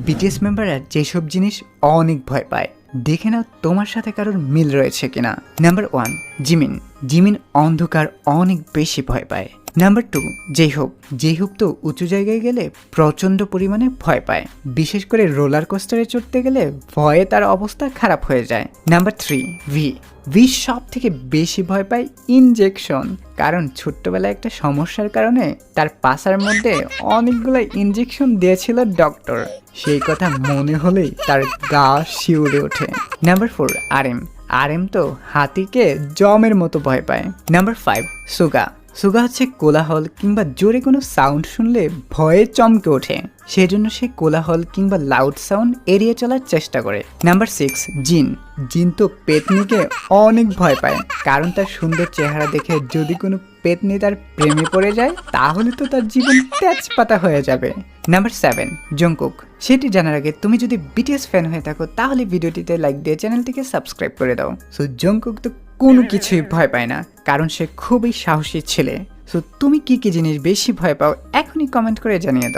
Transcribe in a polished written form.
BTS মেম্বাররা যেসব জিনিস অনেক ভয় পায়, দেখে নাও তোমার সাথে কারোর মিল রয়েছে কিনা। Number 1, Jimin. জিমিন অন্ধকার অনেক বেশি ভয় পায়। নাম্বার 2, জেহুক তো উঁচু জায়গায় গেলে প্রচণ্ড পরিমাণে ভয় পায়, বিশেষ করে রোলার কোস্টারে চড়তে গেলে ভয়ে তার অবস্থা খারাপ হয়ে যায়। নাম্বার 3, ভি সব থেকে বেশি ভয় পায় ইনজেকশন, কারণ ছোট্টবেলায় একটা সমস্যার কারণে তার পাছার মধ্যে অনেকগুলো ইনজেকশন দিয়েছিল ডক্টর, সেই কথা মনে হলেই তার গা শিউরে ওঠে। নাম্বার 4, আরএম তো হাতিকে জমের মতো ভয় পায়। নাম্বার 5, সুগা হচ্ছে কোলাহল কিংবা জোরে কোনো সাউন্ড শুনলে ভয়ে চমকে ওঠে, সেজন্য সে কোলাহল কিংবা লাউড সাউন্ড এড়িয়ে চলার চেষ্টা করে। নাম্বার 6, জিন তো পেতনিকে অনেক ভয় পায়, কারণ তার সুন্দর চেহারা দেখে যদি কোনো পেতনি তার প্রেমে পড়ে যায় তাহলে তো তার জীবন তেজপাতা হয়ে যাবে। Number 7, Jungkook. সেটি জানার আগে তুমি যদি বিটিএস ফ্যান হয়ে থাকো তাহলে ভিডিওটিতে লাইক দিয়ে চ্যানেলটিকে সাবস্ক্রাইব করে দাও। সো জংকুক তো কোনো কিছুই ভয় পায় না, কারণ সে খুবই সাহসী ছেলে। সো তুমি কি কি জিনিস বেশি ভয় পাও এখনই কমেন্ট করে জানিয়ে দাও।